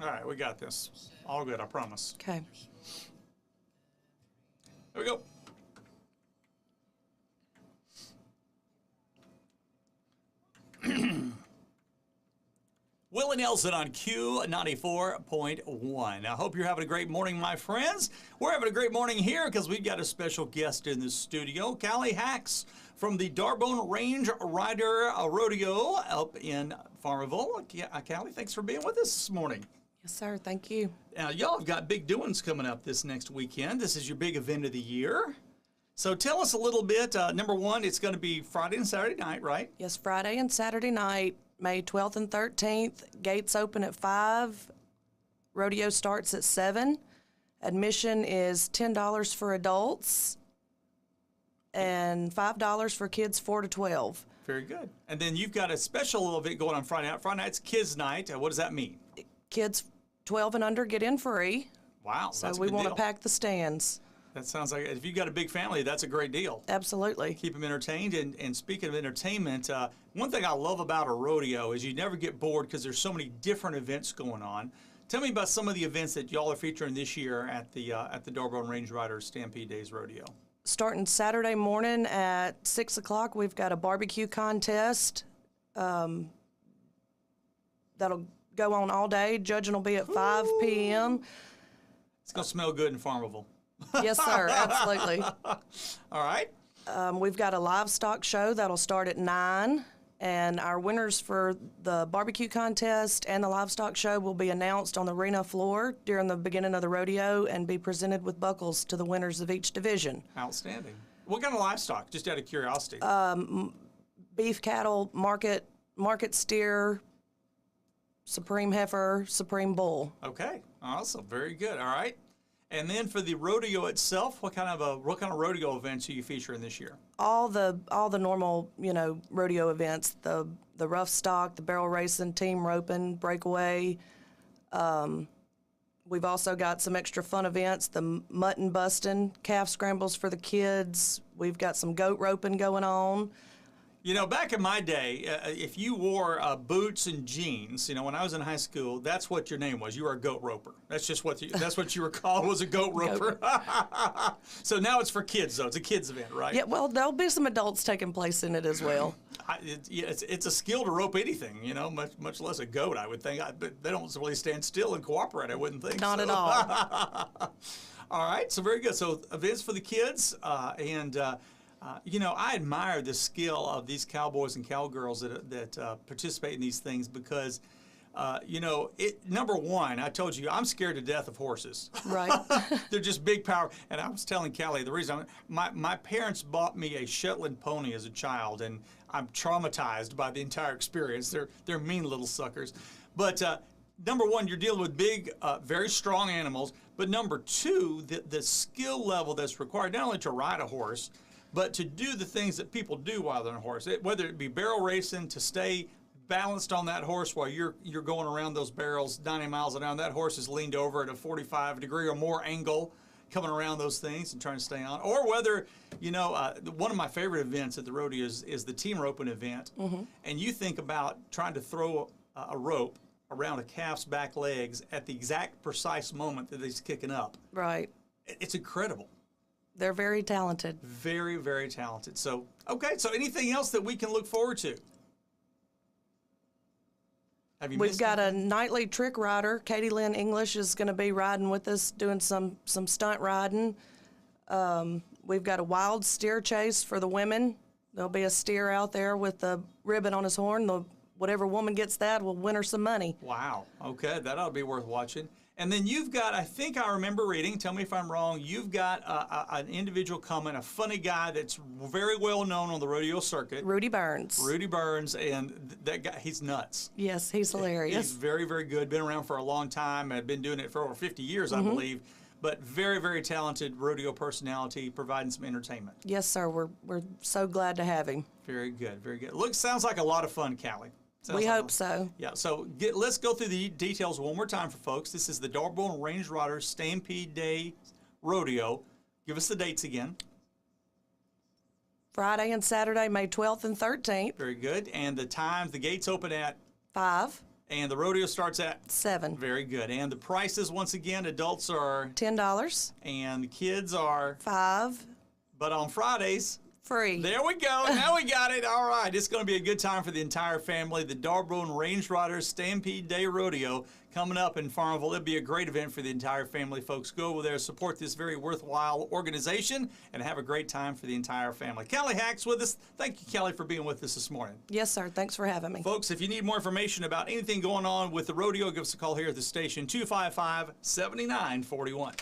All right, we got this. All good, I promise. Okay. Here we go. Willie Nelson on Q94.1. I hope you're having a great morning, my friends. We're having a great morning here because we've got a special guest in the studio, Kallie Hicks from the Darbone Range Rider Rodeo up in Farmerville. Kallie, thanks for being with us this morning. Yes, sir. Thank you. Now, y'all have got big doings coming up this next weekend. This is your big event of the year. So tell us a little bit. Number one, it's going to be Friday and Saturday night, right? Yes, Friday and Saturday night, May 12th and 13th. Gates open at 5. Rodeo starts at 7. Admission is $10 for adults and $5 for kids 4 to 12. Very good. And then you've got a special event going on Friday night. Friday night's Kids Night. What does that mean? Kids 12 and under get in free. Wow, So that's a we good want to deal. pack the stands. That sounds like, if you've got a big family, that's a great deal. Absolutely. Keep them entertained. And speaking of entertainment, one thing I love about a rodeo is you never get bored because there's so many different events going on. Tell me about some of the events that y'all are featuring this year at the Darbone Range Riders Stampede Days Rodeo. Starting Saturday morning at 6 o'clock, we've got a barbecue contest. That'll go on all day. Judging will be at 5 p.m. It's going to smell good in Farmerville. Yes, sir. Absolutely. All right. We've got a livestock show that'll start at 9. And our winners for the barbecue contest and the livestock show will be announced on the arena floor during the beginning of the rodeo and be presented with buckles to the winners of each division. Outstanding. What kind of livestock, just out of curiosity? Beef cattle, market steer, supreme heifer, supreme bull. Okay, awesome, very good. All right. And then for the rodeo itself, what kind of rodeo events are you featuring this year? All the normal, rodeo events, the rough stock, the barrel racing, team roping, breakaway. We've also got some extra fun events, the mutton busting, calf scrambles for the kids. We've got some goat roping going on. You know, back in my day, if you wore boots and jeans, when I was in high school, that's what your name was. You were a goat roper. That's just what you were called, was a goat roper. So now it's for kids, though. It's a kids event, right? Yeah, well, there'll be some adults taking place in it as well. It's a skill to rope anything, much less a goat, I would think. But they don't really stand still and cooperate, I wouldn't think. Not at all. All right, so very good. So events for the kids, I admire the skill of these cowboys and cowgirls that participate in these things because, number one, I told you, I'm scared to death of horses. Right. They're just big power. And I was telling Kallie, the reason my parents bought me a Shetland pony as a child, and I'm traumatized by the entire experience. They're mean little suckers. But number one, you're dealing with big, very strong animals. But number two, the skill level that's required not only to ride a horse, but to do the things that people do while they're on a horse, whether it be barrel racing, to stay balanced on that horse while you're going around those barrels 90 miles an hour. That horse is leaned over at a 45-degree or more angle coming around those things and trying to stay on. Or whether, one of my favorite events at the rodeo is the team roping event. Mm-hmm. And you think about trying to throw a rope around a calf's back legs at the exact precise moment that he's kicking up. Right. It's incredible. They're very talented. Very, very talented. So, okay, so anything else that we can look forward to? We've got a nightly trick rider. Katie Lynn English is going to be riding with us, doing some stunt riding. We've got a wild steer chase for the women. There'll be a steer out there with a ribbon on his horn. Whatever woman gets that will win her some money. Wow. Okay, that ought to be worth watching. And then you've got, I think I remember reading, tell me if I'm wrong, you've got an individual coming, a funny guy that's very well known on the rodeo circuit. Rudy Burns. Rudy Burns, and that guy, he's nuts. Yes, he's hilarious. He's very, very good, been around for a long time, had been doing it for over 50 years, I believe. But very, very talented rodeo personality, providing some entertainment. Yes, sir. We're so glad to have him. Very good, very good. Sounds like a lot of fun, Kallie. We hope so. Yeah, so let's go through the details one more time for folks. This is the Darbone Range Riders Stampede Day Rodeo. Give us the dates again. Friday and Saturday, May 12th and 13th. Very good. And the times, the gates open at? 5. And the rodeo starts at? 7. Very good. And the prices, once again, adults are? $10. And the kids are? 5. But on Fridays? Free. There we go. Now we got it. All right. It's going to be a good time for the entire family. The Darbone Range Riders Stampede Day Rodeo coming up in Farmville. It'll be a great event for the entire family. Folks, go over there, support this very worthwhile organization, and have a great time for the entire family. Kallie Hicks with us. Thank you, Kallie, for being with us this morning. Yes, sir. Thanks for having me. Folks, if you need more information about anything going on with the rodeo, give us a call here at the station, 255-7941.